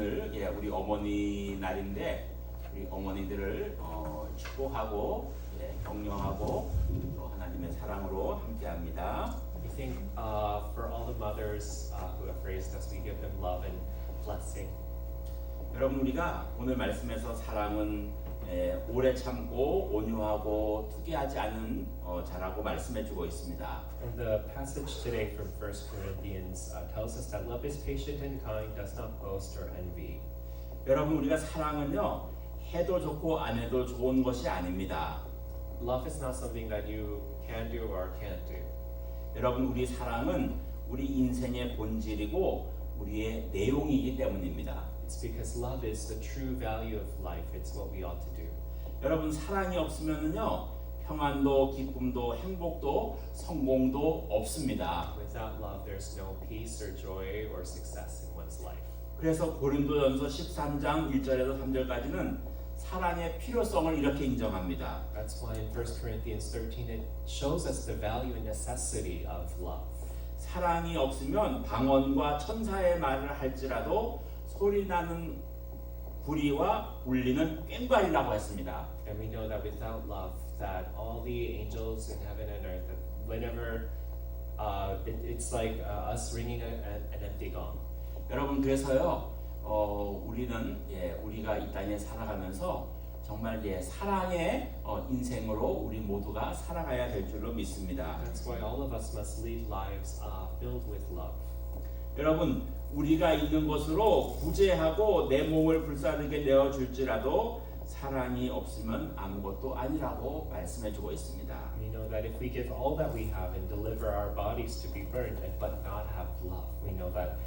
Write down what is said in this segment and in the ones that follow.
오늘 우리 어머니 날인데 우리 어머니들을 축복하고 격려하고 또 하나님의 사랑으로 함께합니다. We think for all the mothers who have raised us, we give them love and blessing. 여러분 우리가 오늘 말씀에서 사랑은 오래 참고 온유하고 투기하지 않은 자라고 말씀해주고 있습니다. And the passage today from 1 Corinthians tells us that love is patient and kind, does not boast or envy. 여러분 우리가 사랑은요 해도 좋고 안 해도 좋은 것이 아닙니다. Love is not something that you can do or can't do. 여러분 우리 사랑은 우리 인생의 본질이고 우리의 내용이기 때문입니다. It's because love is the true value of life. It's what we ought to do. 여러분 사랑이 없으면은요 평안도 기쁨도 행복도 성공도 없습니다. Without love, there's no peace or joy or success in one's life. 그래서 고린도전서 13장 1절에서 3절까지는 사랑의 필요성을 이렇게 인정합니다. That's why in 1 Corinthians 13 it shows us the value and necessity of love. 사랑이 없으면 방언과 천사의 말을 할지라도 소리나는 구리와 울리는 꽹과리라고 했습니다. And we know that without love, that all the angels in heaven and earth, that whenever it's like us ringing an empty gong. 여러분 그래서요 우리는 우리가 이 땅에 살아가면서 정말 사랑의 인생으로 우리 모두가 살아가야 될 줄로 믿습니다. That's why all of us must lead lives filled with love. 여러분 우리가 있는 곳으로 구제하고 내 몸을 불사르게 내어 줄지라도 사랑이 없으면 아무것도 아니라고 말씀해주고 있습니다. We know that if we give all that we have and deliver our bodies to be burned, but not have love, we know that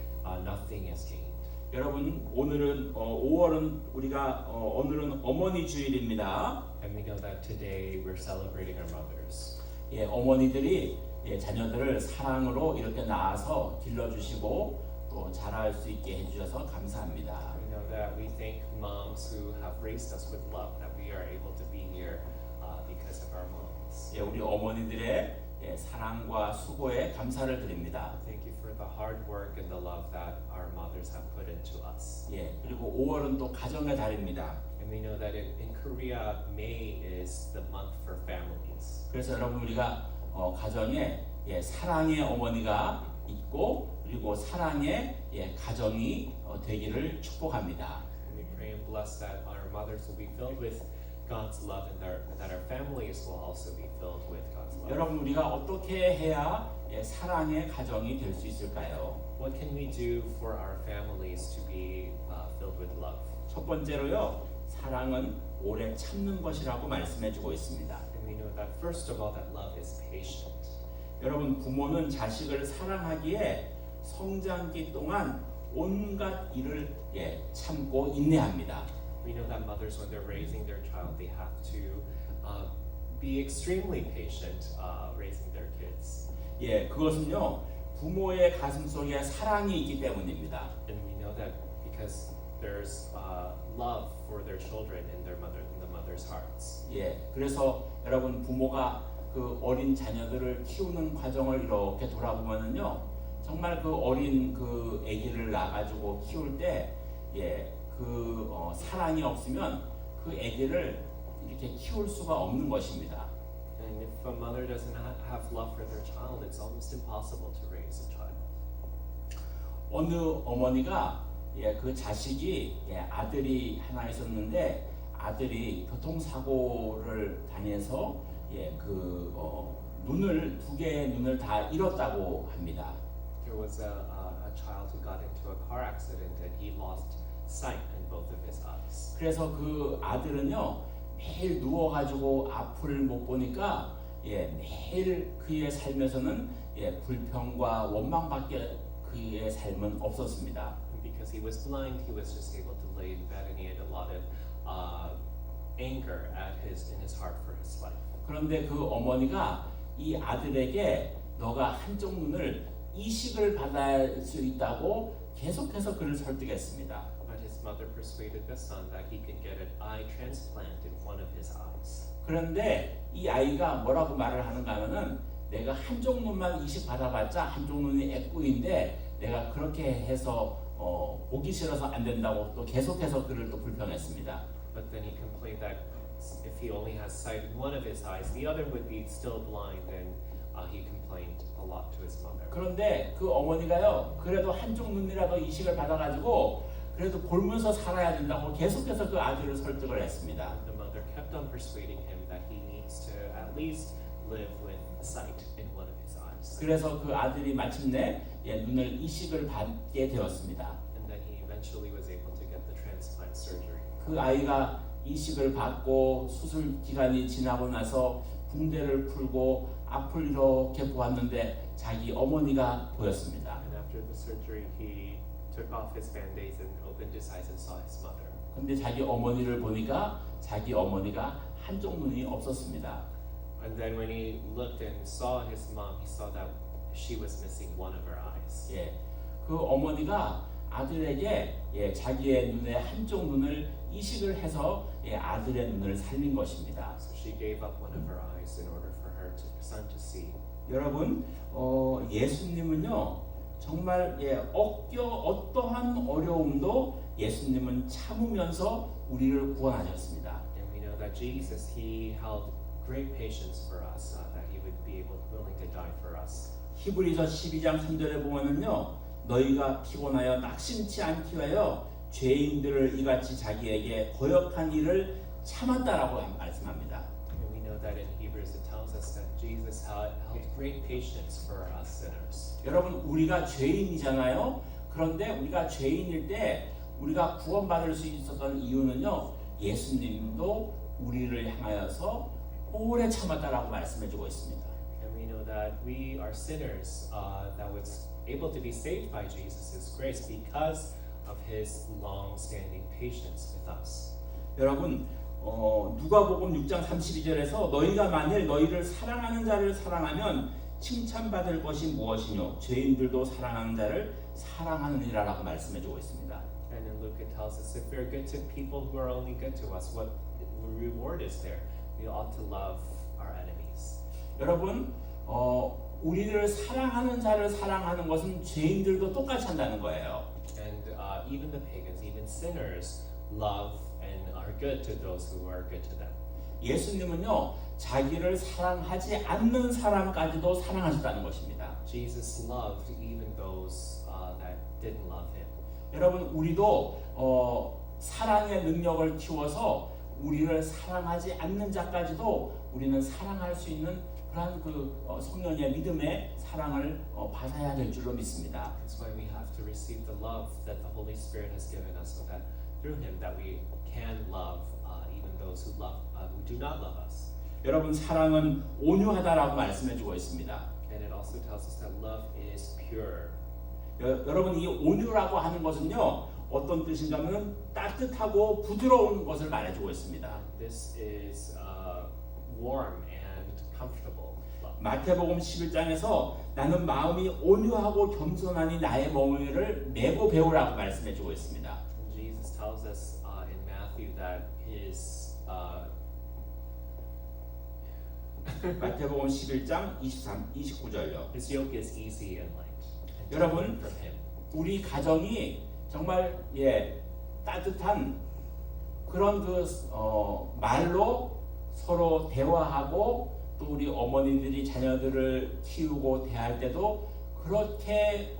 nothing is gained. 여러분 오늘은 5월은 우리가 오늘은 어머니 주일입니다. And we know that today we're celebrating our mothers. 어머니들이 자녀들을 사랑으로 이렇게 낳아서 길러주시고 또 자랄 수 있게 해주셔서 감사합니다. We know that we thank moms who have raised us with love, that we are able to be here because of our moms. 우리 어머니들의 사랑과 수고에 감사를 드립니다. Thank you for the hard work and the love that our mothers have put into us. 그리고 5월은 또 가정의 달입니다. And we know that in Korea, May is the month for families. 그래서 여러분 우리가 가정에 사랑의 어머니가 있고 그리고 사랑의 가정이 되기를 축복합니다. And we pray and bless that our mothers will be filled with God's love and that our families will also be filled with God's love. 여러분 우리가 어떻게 해야 사랑의 가정이 될 수 있을까요? What can we do for our families to be filled with love? 첫 번째로요 사랑은 오래 참는 것이라고 말씀해주고 있습니다. And we know that first of all that love is patient. 여러분 부모는 자식을 사랑하기에 성장기 동안 온갖 일을 참고 인내합니다. We know that mothers, when they're raising their child, they have to be extremely patient raising their kids. 그것은요 부모의 가슴 속에 사랑이 있기 때문입니다. And we know that because there's love for their children in the mother's hearts. 그래서 여러분 부모가 그 어린 자녀들을 키우는 과정을 이렇게 돌아보면은요 정말 그 어린 그 아기를 낳아가지고 키울 때 사랑이 없으면 그 아기를 이렇게 키울 수가 없는 것입니다. And if a mother doesn't have love for their child, it's almost impossible to raise a child. 어느 어머니가 그 자식이 아들이 하나 있었는데 아들이 교통사고를 당해서 눈을 두 개의 눈을 다 잃었다고 합니다. There was a child who got into a car accident and he lost sight in both of his eyes. 그래서 그 아들은요 매일 누워가지고 앞을 못 보니까 매일 그의 삶에서는 불평과 원망밖에 그의 삶은 없었습니다. And because he was blind, he was just able to lay in bed and he had a lot of anger in his heart for his life. 그런데 그 어머니가 이 아들에게 너가 한쪽 눈을 이식을 받을 수 있다고 계속해서 그를 설득했습니다. But his mother persuaded the son that he could get an eye transplant in one of his eyes. 그런데 이 아이가 뭐라고 말을 하는가 하면은 내가 한쪽 눈만 이식 받아봤자 한쪽 눈이 애꾸인데 내가 그렇게 해서 보기 싫어서 안 된다고 또 계속해서 그를 또 불평했습니다. But then he complained that if he only has sight in one of his eyes, the other would be still blind, and he complained a lot to his mother. 그런데 그 어머니가요, 그래도 한쪽 눈이라도 이식을 받아가지고 그래도 보면서 살아야 된다고 계속해서 그 아들을 설득을 했습니다. The mother kept on persuading him that he needs to at least live with sight in one of his eyes. 그래서 그 아들이 마침내 눈을 이식을 받게 되었습니다. And then he eventually was able to get the transplant surgery. 그 아이가 이식을 받고 수술 기간이 지나고 나서 붕대를 풀고 앞을 이렇게 보았는데 자기 어머니가 보였습니다. And after the surgery, he took off his band-aids and opened his eyes and saw his mother. 근데 자기 어머니를 보니까 자기 어머니가 한쪽 눈이 없었습니다. And then when he looked and saw his mom, he saw that she was missing one of her eyes. 예, 그 어머니가 아들에게 자기의 눈의 한쪽 눈을 이식을 해서 아들의 눈을 살린 것입니다. So she gave up one of her eyes in order for her son to see. 여러분, 예수님은요 정말 어떠한 어려움도 예수님은 참으면서 우리를 구원하셨습니다. And we know that Jesus, he held great patience for us, that he would be willing to die for us. 히브리서 12장 3절에 보면은요, 너희가 피곤하여 낙심치 않기 위하여 죄인들을 이같이 자기에게 거역한 일을 참았다라고 말씀합니다. And we know that in Hebrews it tells us that Jesus held great patience for us sinners. 여러분, 우리가 죄인이잖아요. 그런데 우리가 죄인일 때 우리가 구원받을 수 있었던 이유는요, 예수님도 우리를 향하여서 오래 참았다라고 말씀해주고 있습니다. And we know that we are sinners that was able to be saved by Jesus' grace because of his long-standing patience with us. 여러분, 누가복음 6장 32절에서 너희가 만일 너희를 사랑하는 자를 사랑하면 칭찬받을 것이 무엇이뇨? 죄인들도 사랑하는 자를 사랑하느니라라고 말씀해주고 있습니다. And in Luke it tells us if we're good to people who are only good to us, what reward is there? We ought to love our enemies. 여러분, 우리를 사랑하는 자를 사랑하는 것은 죄인들도 똑같이 한다는 거예요. And even the pagans, even sinners, love and are good to those who are good to them. 예수님은요, 자기를 사랑하지 않는 사람까지도 사랑하셨다는 것입니다. Jesus loved even those that didn't love him. 여러분, 우리도 사랑의 능력을 키워서 우리를 사랑하지 않는 자까지도 우리는 사랑할 수 있는 그러한 성령의 믿음의 사랑을 받아야 될 줄로 믿습니다. That's why we have to receive the love that the Holy Spirit has given us, so that through Him that we can love even those who do not love us. 여러분, 사랑은 온유하다라고 말씀해주고 있습니다. And it also tells us that love is pure. 여러분, 이 온유라고 하는 것은요, 어떤 뜻인가면 따뜻하고 부드러운 것을 말해주고 있습니다. This is warm and comfortable love. 마태복음 11장에서 나는 마음이 온유하고 겸손하니 나의 멍에를 메고 배우라고 말씀해주고 있습니다. And Jesus tells us in Matthew that his 마태복음 11장 29절요. his yoke is easy and light. And 여러분, learn from him. 우리 가정이 정말 따뜻한 그런 말로 서로 대화하고 또 우리 어머니들이 자녀들을 키우고 대할 때도 그렇게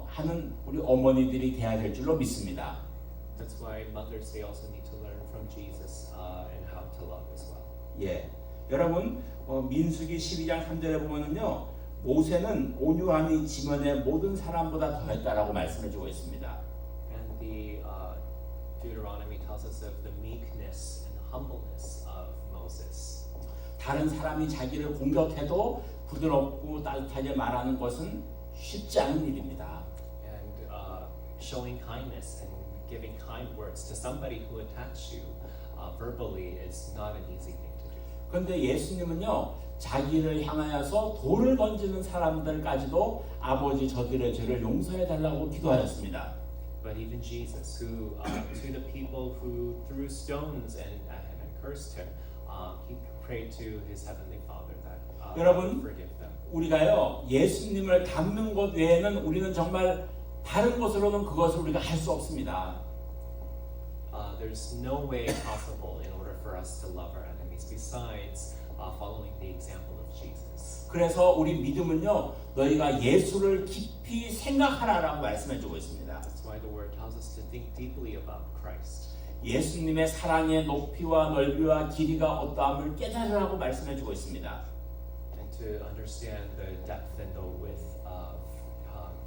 하는 우리 어머니들이 돼야 될 줄로 믿습니다. That's why mothers, they also need to learn from Jesus and how to love as well. 예, 여러분, 민수기 12장 3절에 보면은요, 모세는 온유함이 지면의 모든 사람보다 더했다라고 말씀해주고 있습니다. And the Deuteronomy tells us of the meekness and humbleness of Moses. 다른 사람이 자기를 공격해도 부드럽고 따뜻하게 말하는 것은 쉽지 않은 일입니다. And showing kindness and giving kind words to somebody who attacks you verbally is not an easy thing to do. 그런데 예수님은요, 자기를 향하여서 돌을 던지는 사람들까지도 아버지 저들의 죄를 용서해 달라고 기도하셨습니다. But even Jesus, who to the people who threw stones and cursed him, he prayed to his heavenly Father that 여러분, forgive them. 우리가요, 예수님을 닮는 것 외에는 우리는 정말 다른 것으로는 그것을 우리가 할 수 없습니다. There's no way possible in order for us to love our enemies besides following the example of Jesus. 그래서 우리 믿음은요, 너희가 예수를 깊이 생각하라라고 말씀해주고 있습니다. That's why the word tells us to think deeply about Christ. 예수님의 사랑의 높이와 넓이와 길이가 어떠함을 깨달으라고 말씀해주고 있습니다. And to understand the depth and the width of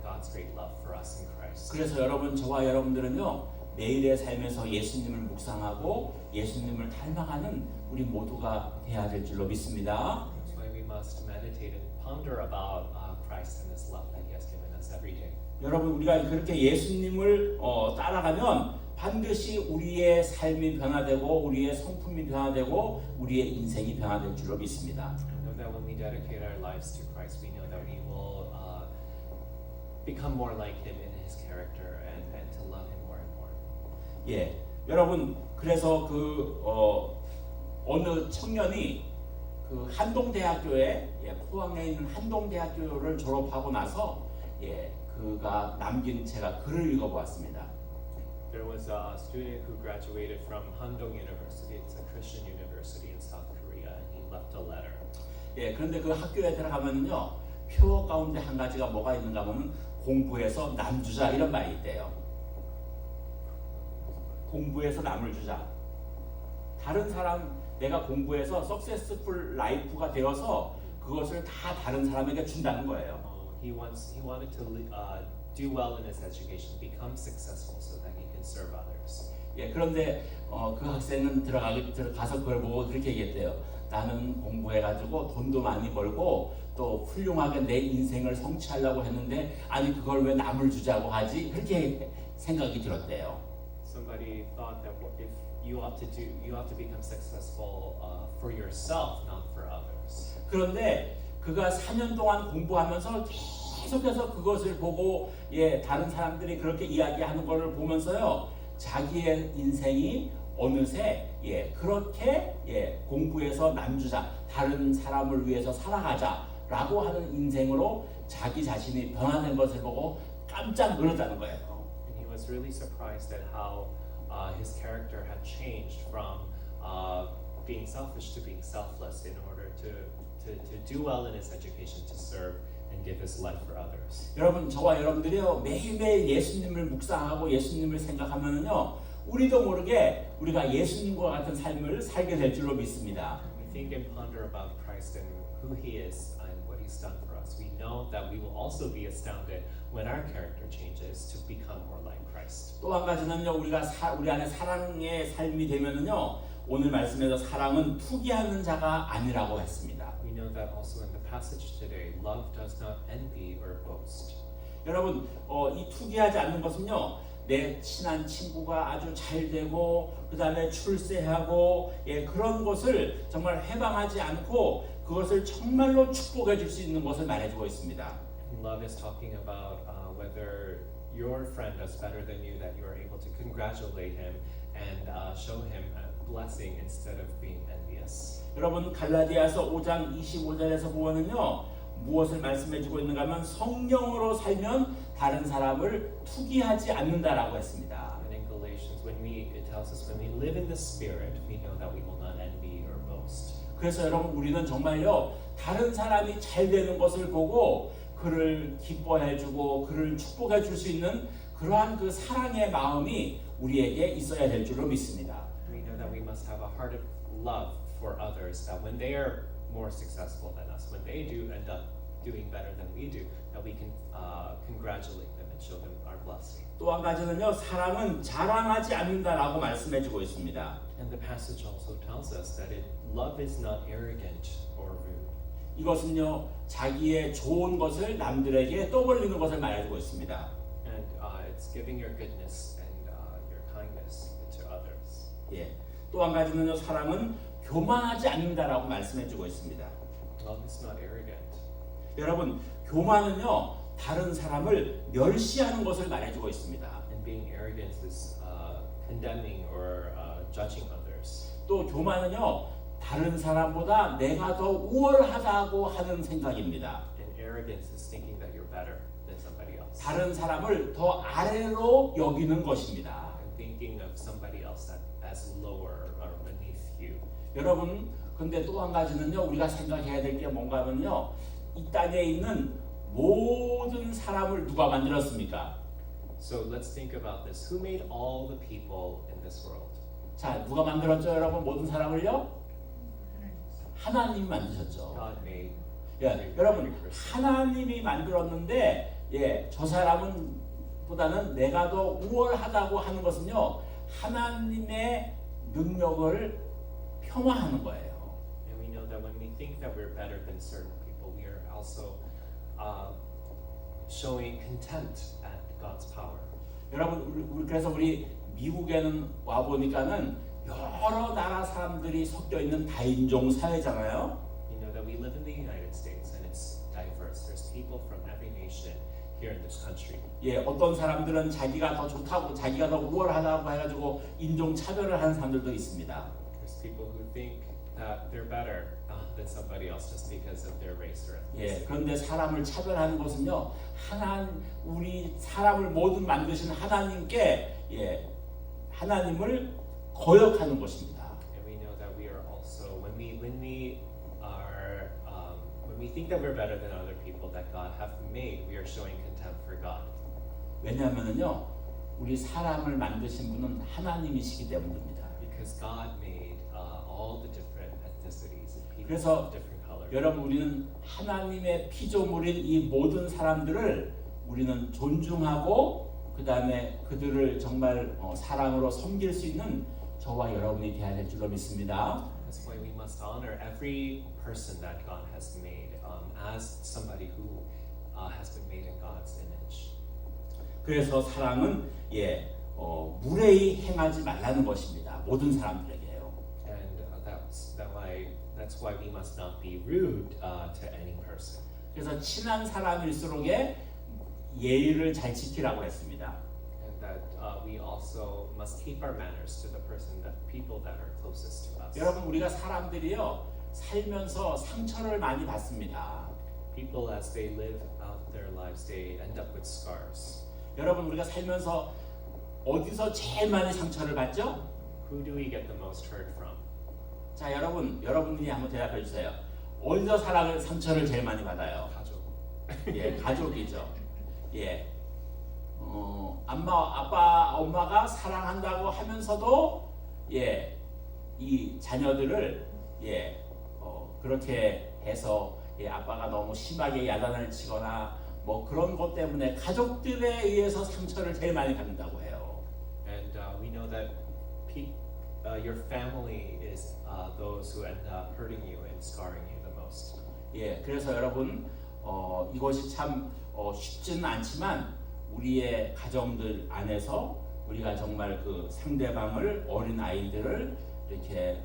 God's great love for us in Christ. 그래서 여러분, 저와 여러분들은요, 매일의 삶에서 예수님을 묵상하고 예수님을 닮아가는 우리 모두가 되어야 될 줄로 믿습니다. That's why we must meditate and ponder about Christ and His love that He has given us every day. 여러분, 우리가 그렇게 예수님을 따라가면 반드시 우리의 삶이 변화되고 우리의 성품이 변화되고 우리의 인생이 변화될 줄로 믿습니다. We know that when we dedicate our lives to Christ, we know that we will become more like Him in His character and to love Him more and more. 예, 여러분, 그래서 어느 청년이 그 한동대학교에 포항에 있는 한동대학교를 졸업하고 나서 그가 남긴 제가 글을 읽어보았습니다. There was a student who graduated from Handong University. It's a Christian university in South Korea, and he left a letter. 그런데 그 학교에 들어가면요, 표 가운데 한 가지가 뭐가 있는가 하면 공부해서 남 주자 이런 말이 있대요. 공부해서 남을 주자. 다른 사람, 내가 공부해서 석세스풀 라이프가 되어서 그것을 다 다른 사람에게 준다는 거예요. He wanted to do well in his education, become successful, so that he can serve others. 그런데 그 학생은 들어가서 그걸 보고 그렇게 얘기했대요. 나는 공부해가지고 돈도 많이 벌고 또 훌륭하게 내 인생을 성취하려고 했는데 아니 그걸 왜 남을 주자고 하지? 그렇게 생각이 들었대요. Somebody thought that if you ought to become successful for yourself, not for others. 그런데 그가 4년 동안 공부하면서 계속해서 그것을 보고 다른 사람들이 그렇게 이야기하는 것을 보면서요, 자기의 인생이 어느새 그렇게 공부해서 남주자, 다른 사람을 위해서 살아가자라고 하는 인생으로 자기 자신이 변화된 것을 보고 깜짝 놀랐다는 거예요. And he was really surprised at how his character had changed from being selfish to being selfless in order to do well in his education, to serve and give his life for others. 여러분, 저와 여러분들이요, 매일매일 예수님을 묵상하고 예수님을 생각하면은요, 우리도 모르게 우리가 예수님과 같은 삶을 살게 될 줄로 믿습니다. We think and ponder about Christ and who He is and what He's done for us. We know that we will also be astounded when our character changes to become more like Christ. 또 한 가지는요, 우리가 우리 안에 사랑의 삶이 되면은요, 오늘 말씀에서 사랑은 투기하는 자가 아니라고 했습니다. We know that also in the passage today, love does not envy or boast. 여러분, 이 투기하지 않는 것은요, 내 친한 친구가 아주 잘 되고 그 다음에 출세하고 그런 것을 정말 해방하지 않고 그것을 정말로 축복해 줄 수 있는 것을 말해주고 있습니다. Love is talking about whether your friend does better than you, that you are able to congratulate him and show him a blessing instead of being envious. 여러분, 갈라디아서 5장 25절에서 보면은요, 무엇을 말씀해주고 있는가 하면 성령으로 살면 다른 사람을 투기하지 않는다라고 했습니다. And in Galatians, it tells us when we live in the Spirit, we know that we will not envy or boast. 그래서 여러분, 우리는 정말요, 다른 사람이 잘 되는 것을 보고 그를 기뻐해주고 그를 축복해줄 수 있는 그러한 그 사랑의 마음이 우리에게 있어야 될 줄로 믿습니다. We know that we must have a heart of love for others, that when they are more successful than us, when they do end up doing better than we do, that we can congratulate them and show them our blessing. 또 한 가지는요, 사랑은 자랑하지 않는다라고 말씀해주고 있습니다. And the passage also tells us that love is not arrogant or rude. 이것은요, 자기의 좋은 것을 남들에게 떠벌리는 것을 말해주고 있습니다. And it's giving your goodness and your kindness to others. 또 한 가지는요, 사랑은 교만하지 않는다라고 말씀해주고 있습니다. Love is not arrogant. 여러분, 교만은요, 다른 사람을 멸시하는 것을 말해주고 있습니다. And being arrogant is condemning or judging others. 또 교만은요, 다른 사람보다 내가 더 우월하다고 하는 생각입니다. And arrogance is thinking that you're better than somebody else. 다른 사람을 더 아래로 여기는 것입니다. And thinking of somebody else as lower or beneath you. 여러분, 근데 또 한 가지는요, 우리가 생각해야 될 게 뭔가 하면요, 이 땅에 있는 모든 사람을 누가 만들었습니까? So let's think about this. Who made all the people in this world? 자, 누가 만들었죠, 여러분? 모든 사람을요? 하나님이 만드셨죠. God made. 예, 여러분, 하나님이 만들었는데, 예, 저 사람은 보다는 내가 더 우월하다고 하는 것은요, 하나님의 능력을 폄하하는 거예요. And we know that when we think that we're better than certain people, we are also showing contempt at God's power. 여러분, 그래서 우리 미국에는 와 보니까는 여러 나라 사람들이 섞여 있는 다인종 사회잖아요. You know that we live in the United States and it's diverse. There's people from every nation here in this country. 예, 어떤 사람들은 자기가 더 좋다고, 자기가 더 우월하다고 해가지고 인종 차별을 하는 사람들도 있습니다. There's people who think that they're better than somebody else just because of their race or 예, ethnicity. 그런데 사람을 차별하는 것은요, 우리 사람을 모두 만드신 하나님께, 예, 하나님을 거역하는 것입니다. And we know that we are also when we think that we're better than other people that God have made, we are showing contempt for God. 왜냐하면요, 우리 사람을 만드신 분은 하나님이시기 때문입니다. Because God made all the different ethnicities and people 그래서 of different colors. 여러분, 우리는 하나님의 피조물인 이 모든 사람들을 우리는 존중하고 그 다음에 그들을 정말 사랑으로 섬길 수 있는 저와 여러분이 되어야 될 줄로 믿습니다. That's why we must honor every person that God has made as somebody who has been made in God's image. 그래서 사랑은 무례히 행하지 말라는 것입니다. 모든 사람들에게요. And that's why we must not be rude to any person. 그래서 친한 사람일수록에 예의를 잘 지키라고 했습니다. And that we also must keep our manners to the people that are closest to us. 여러분, 우리가 사람들이요, 살면서 상처를 많이 받습니다. People as they live out their lives, they end up with scars. 여러분, 우리가 살면서 어디서 제일 많이 상처를 받죠? Who do we get the most hurt from? 자, 여러분들이 한번 대답해 주세요. 어디서 상처를 제일 많이 받아요? 가족. 예, 가족이죠. 예, 아빠, 엄마가 사랑한다고 하면서도 이 자녀들을 그렇게 해서 아빠가 너무 심하게 야단을 치거나 뭐 그런 것 때문에 가족들에 의해서 상처를 제일 많이 받는다고 해요. And we know that your family is those who end up hurting you and scarring you the most. 예, 그래서 여러분 이것이 참 쉽지는 않지만 우리의 가정들 안에서 우리가 정말 그 상대방을 어린 아이들을 이렇게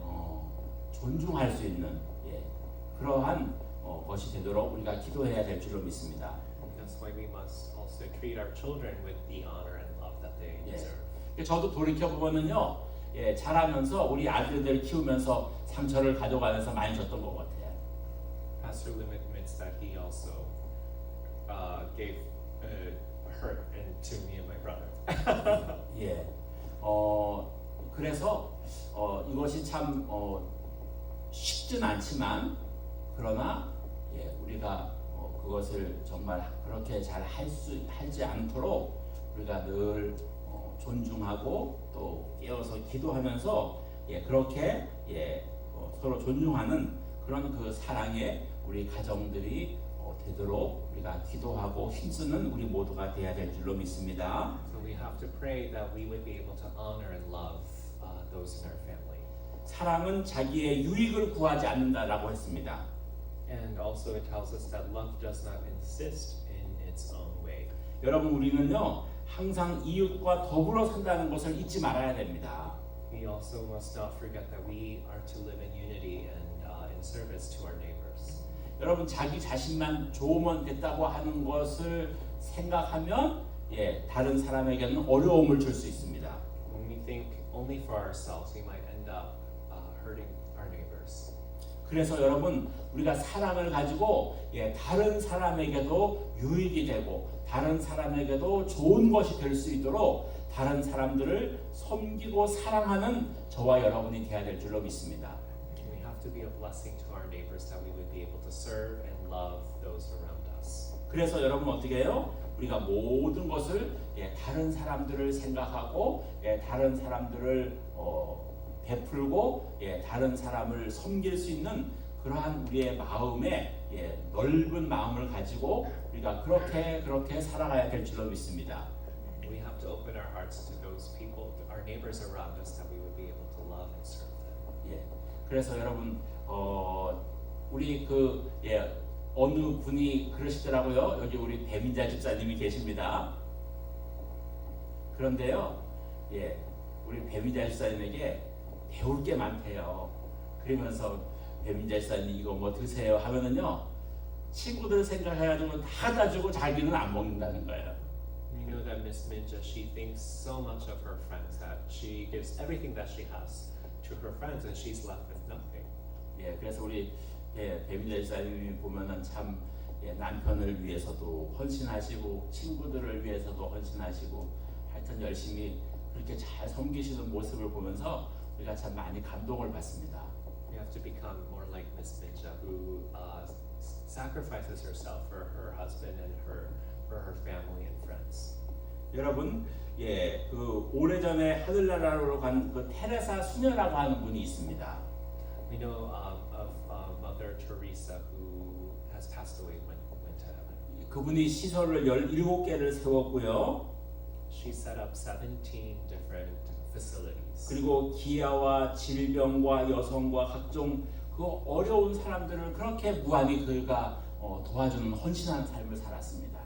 존중할 수 있는 그러한 것이 되도록 우리가 기도해야 될 줄로 믿습니다. That's why we must also treat our children with the honor and love that they deserve. 저도 돌이켜 보면은요, 자라면서 우리 아들들 키우면서 상처를 가져가면서 많이 줬던 것 같아요. Pastor Lim admits that he also gave hurt to me and my brother. 예, 그래서 이것이 참 쉽진 않지만 그러나 우리가 그것을 정말 그렇게 잘 하지 않도록 우리가 늘 존중하고 또 깨어서 기도하면서 그렇게 서로 존중하는 그런 그 사랑의 우리 가정들이 되도록 우리가 기도하고 힘쓰는 우리 모두가 되어야 될 줄로 믿습니다. So we have to pray that we would be able to honor and love those in our family. 사랑은 자기의 유익을 구하지 않는다라고 했습니다. And also it tells us that love does not insist in its own way. 여러분, 우리는요 항상 이웃과 더불어 산다는 것을 잊지 말아야 됩니다. We also must not forget that we are to live in unity and in service to our neighbors. 여러분, 자기 자신만 좋으면 됐다고 하는 것을 생각하면 다른 사람에게는 어려움을 줄 수 있습니다. When we think only for ourselves, we might end up hurting our neighbors. 그래서 여러분 우리가 사랑을 가지고 다른 사람에게도 유익이 되고 다른 사람에게도 좋은 것이 될 수 있도록 다른 사람들을 섬기고 사랑하는 저와 여러분이 되어야 될 줄로 믿습니다. We have to be a blessing to our neighbors that we would be able to serve and love those around us. 그래서 여러분 어떻게 해요? 우리가 모든 것을 다른 사람들을 생각하고 다른 사람들을 베풀고 다른 사람을 섬길 수 있는 그러한 우리의 마음에 넓은 마음을 가지고 우리가 그렇게 살아가야 될 줄로 믿습니다. We have to open our hearts to those people, our neighbors around us, that we would be able to love and serve them. 그래서 여러분 우리 어느 분이 그러시더라고요. 여기 우리 배민자 집사님이 계십니다. 그런데요, 우리 배민자 집사님에게 배울 게 많대요. 그러면서 배민자 집사님 이거 뭐 드세요 하면은요, 친구들 생각해가지고 다 갖다 주고 자기는 안 먹는다는 거예요. You know that Miss Minja, she thinks so much of her friends that she gives everything that she has to her friends, and she's left with nothing. 그래서 우리 배민자 집사님이 보면은 참 남편을 위해서도 헌신하시고 친구들을 위해서도 헌신하시고 하여튼 열심히 그렇게 잘 섬기시는 모습을 보면서 우리가 참 많이 감동을 받습니다. We have to become more like Miss Minja, who sacrifices herself for her husband and for her family and friends. 여러분, 그 오래전에 하늘나라로 간 그 테레사 수녀라고 하는 분이 있습니다. We know of Mother Teresa, who has passed away, went to heaven. 그분이 시설을 17개를 세웠고요. She set up 17 different facilities. 그리고 기아와 질병과 여성과 각종 그 어려운 사람들을 그렇게 무한히 그가 도와주는 헌신하는 삶을 살았습니다.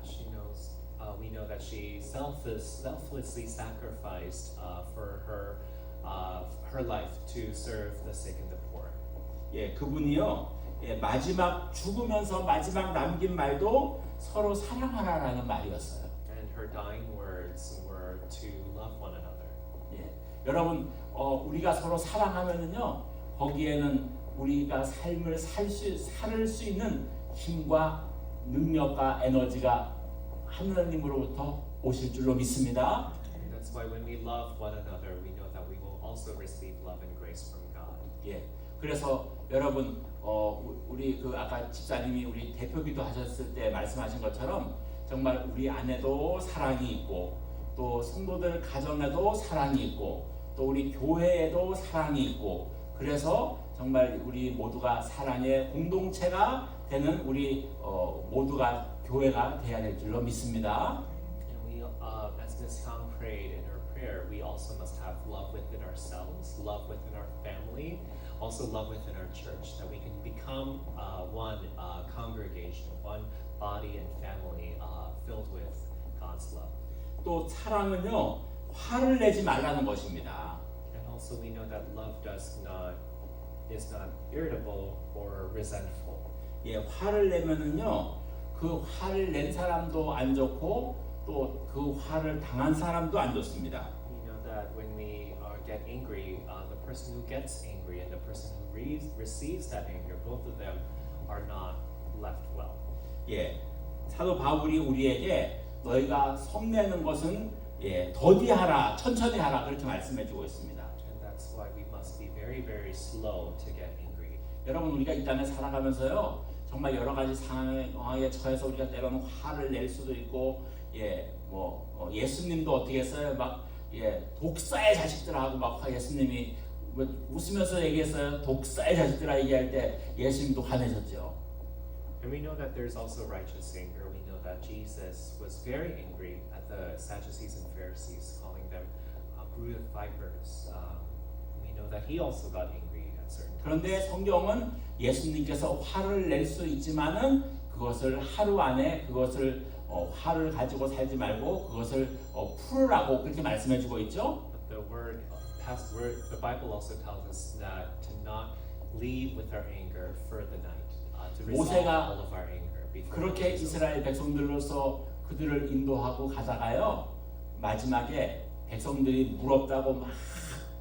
We know that she selflessly sacrificed for her life to serve the sick and the poor. 그분이요, 마지막 죽으면서 마지막 남긴 말도 서로 사랑하라라는 말이었어요. And her dying words were to love one another. 여러분, 우리가 서로 사랑하면은요, 거기에는 우리가 삶을 살 수 있는 힘과 능력과 에너지가 하나님으로부터 오실 줄로 믿습니다. That's why when we love one another, we know that we will also receive love and grace from God. 그래서 여러분, 우리 그 아까 집사님이 우리 대표기도 하셨을 때 말씀하신 것처럼 정말 우리 안에도 사랑이 있고 또 성도들 가정에도 사랑이 있고 또 우리 교회에도 사랑이 있고 그래서 정말 우리 모두가 사랑의 공동체가 되는 우리 모두가 교회가 되어야 될 줄로 믿습니다. And we, as Ms. Kang prayed in her prayer, we also must have love within ourselves, love within our family, also love within our church, that we can become one congregation, one body and family filled with God's love. 또 사랑은요, 화를 내지 말라는 것입니다. And also we know that love is not irritable or resentful. 화를 내면은요, 그 화를 낸 사람도 안 좋고 또 그 화를 당한 사람도 안 좋습니다. We know that when we get angry, the person who gets angry and the person who receives that anger, both of them are not left well. 사도 바울이 우리에게 너희가 성내는 것은 더디하라, 천천히 하라 그렇게 말씀해주고 있습니다. And that's why we must be very, very slow to get angry. 여러분 우리가 이 땅에 살아가면서요. 정말 여러 가지 상황에 처해서 우리가 때로는 화를 낼 수도 있고, 예수님도 어떻게 했어요? 독사의 자식들하고 예수님이 웃으면서 얘기했어요. 독사의 자식들아 얘기할 때 예수님도 화내셨죠. And we know that there's also righteous anger. We know that Jesus was very angry at the Sadducees and Pharisees, calling them brood of vipers. We know that he also got angry at certain times. 그런데 성경은 예수님께서 화를 낼 수 있지만은 그것을 하루 안에 그것을 화를 가지고 살지 말고 그것을 풀으라고 그렇게 말씀해주고 있죠. But the Bible also tells us that to not leave with our anger for the night, to resolve all of our anger before. 그렇게 이스라엘 백성들로서 그들을 인도하고 가다가요 마지막에 백성들이 물 없다고 막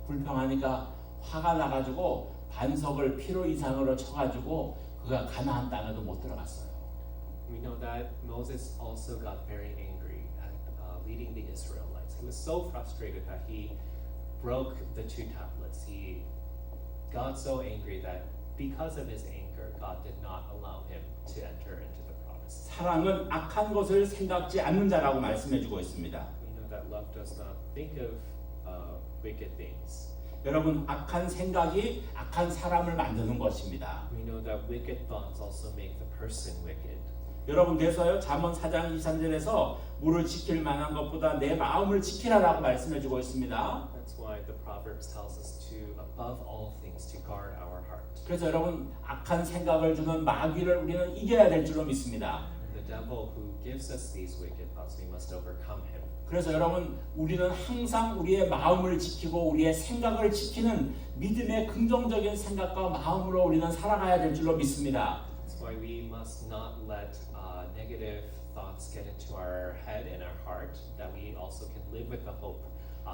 불평하니까 화가 나가지고 반석을 필요 이상으로 쳐가지고 그가 가나안 땅에도 못 들어갔어요. We know that Moses also got very angry at leading the Israelites. He was so frustrated that he broke the 2 tablets. He got so angry that because of his anger, God did not allow him to enter into the promise. 사랑은 악한 것을 생각지 않는 자라고 말씀해주고 있습니다. We know that love does not think of wicked things. 여러분, 악한 생각이 악한 사람을 만드는 것입니다. We know that wicked thoughts also make the person wicked. 여러분, 그래서요 잠언 4장 23절에서 물을 지킬 만한 것보다 내 마음을 지키라라고 말씀해주고 있습니다. That's why the Proverbs tells us to, above all things, to guard our heart. 그래서 여러분, 악한 생각을 주는 마귀를 우리는 이겨야 될 줄로 믿습니다. The devil who gives us these wicked thoughts, we must overcome him. 그래서 여러분, 우리는 항상 우리의 마음을 지키고 우리의 생각을 지키는 믿음의 긍정적인 생각과 마음으로 우리는 살아가야 될 줄로 믿습니다. That's why we must not let negative thoughts get into our head and our heart, that we also can live with the hope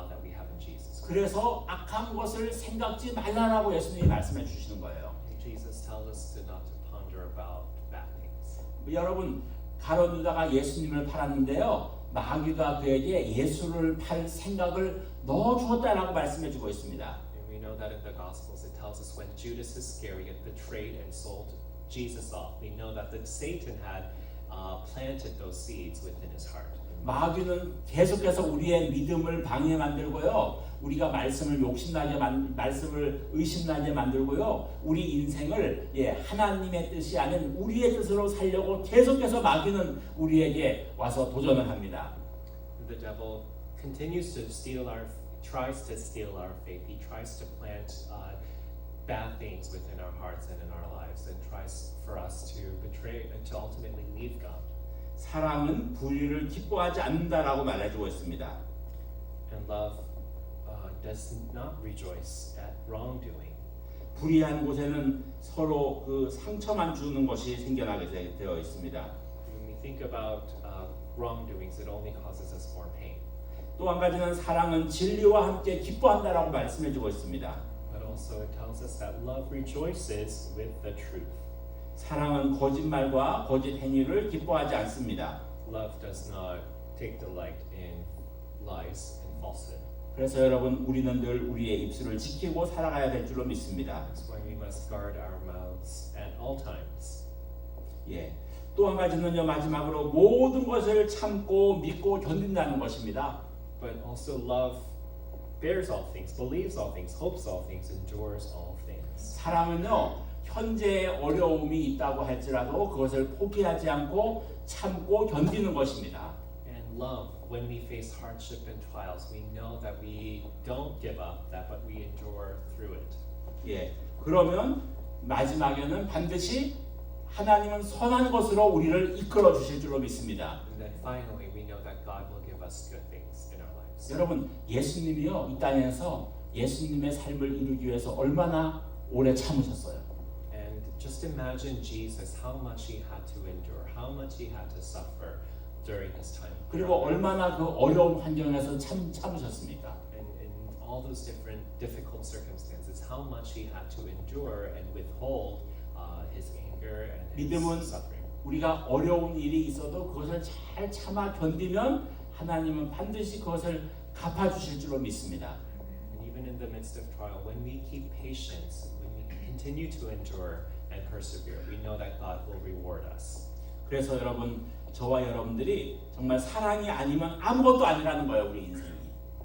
that we have in Jesus. 그래서 악한 것을 생각지 말라라고 예수님이 말씀해 주시는 거예요. Jesus tells us to not to ponder about bad things. 여러분, 가룟 유다가 예수님을 팔았는데요, 마귀가 그에게 예수를 팔 생각을 넣어 주었다라고 말씀해 주고 있습니다. And we know that in the Gospels it tells us when Judas Iscariot betrayed and sold Jesus off, we know that Satan had planted those seeds within his heart. 마귀는 계속해서 우리의 믿음을 방해 만들고요, 우리가 말씀을 욕심나게 말씀을 의심나게 만들고요, 우리 인생을 하나님의 뜻이 아닌 우리의 뜻으로 살려고 계속해서 마귀는 우리에게 와서 도전을 합니다. The devil continues to tries to steal our faith. He tries to plant bad things within our hearts and in our lives, and tries for us to betray and to ultimately leave God. 사랑은 불의를 기뻐하지 않는다라고 말해주고 있습니다. And love does not rejoice at wrongdoing. 불의한 곳에는 서로 그 상처만 주는 것이 생겨나게 되어 있습니다. When we think about wrongdoings, it only causes us more pain. 또 한 가지는 사랑은 진리와 함께 기뻐한다라고 말씀해주고 있습니다. But also it tells us that love rejoices with the truth. 사랑은 거짓말과 거짓 행위를 기뻐하지 않습니다. Love does not take delight in lies and falsehood. 그래서 여러분, 우리는 늘 우리의 입술을 지키고 살아가야 될 줄로 믿습니다. That's why we must guard our mouths at all times. 또 한 가지는요, 마지막으로 모든 것을 참고 믿고 견딘다는 것입니다. But also love bears all things, believes all things, hopes all things, endures all things. 사랑은요, 현재의 어려움이 있다고 할지라도 그것을 포기하지 않고 참고 견디는 것입니다. And love, when we face hardship and trials, we know that we don't give up, but we endure through it. 그러면 마지막에는 반드시 하나님은 선한 것으로 우리를 이끌어 주실 줄로 믿습니다. And then finally, we know that God will give us good things in our lives. 여러분, 예수님이요, 이 땅에서 예수님의 삶을 이루기 위해서 얼마나 오래 참으셨어요. And just imagine Jesus, how much he had to endure, how much he had to suffer during his time. 그리고 얼마나 그 어려운 환경에서 참으셨습니까? And in all those difficult circumstances, how much he had to endure and withhold his anger and 믿음은 his suffering. 우리가 어려운 일이 있어도 그것을 잘 참아 견디면 하나님은 반드시 그것을 갚아주실 줄로 믿습니다. And even in the midst of trial, when we keep patience, when we continue to endure and persevere, we know that God will reward us. 그래서 여러분, 저와 여러분들이 정말 사랑이 아니면 아무것도 아니라는 거예요, 우리 인생이.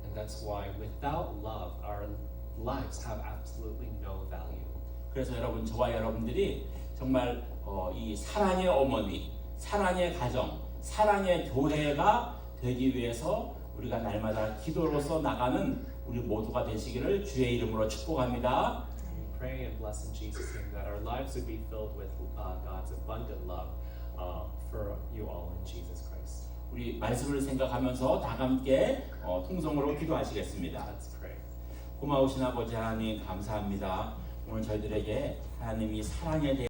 And that's why without love, our lives have absolutely no value. 그래서 여러분, 저와 여러분들이 정말 이 사랑의 어머니, 사랑의 가정, 사랑의 교회가 되기 위해서 우리가 날마다 기도로서 나가는 우리 모두가 되시기를 주의 이름으로 축복합니다. We pray and bless in Jesus' name that our lives would be filled with God's abundant love for you all in Jesus Christ. 우리 말씀을 생각하면서 다 함께 통성으로 기도하시겠습니다. Let's pray. 고마우신 아버지 하나님, 감사합니다. 오늘 저희들에게 하나님이 사랑에 대해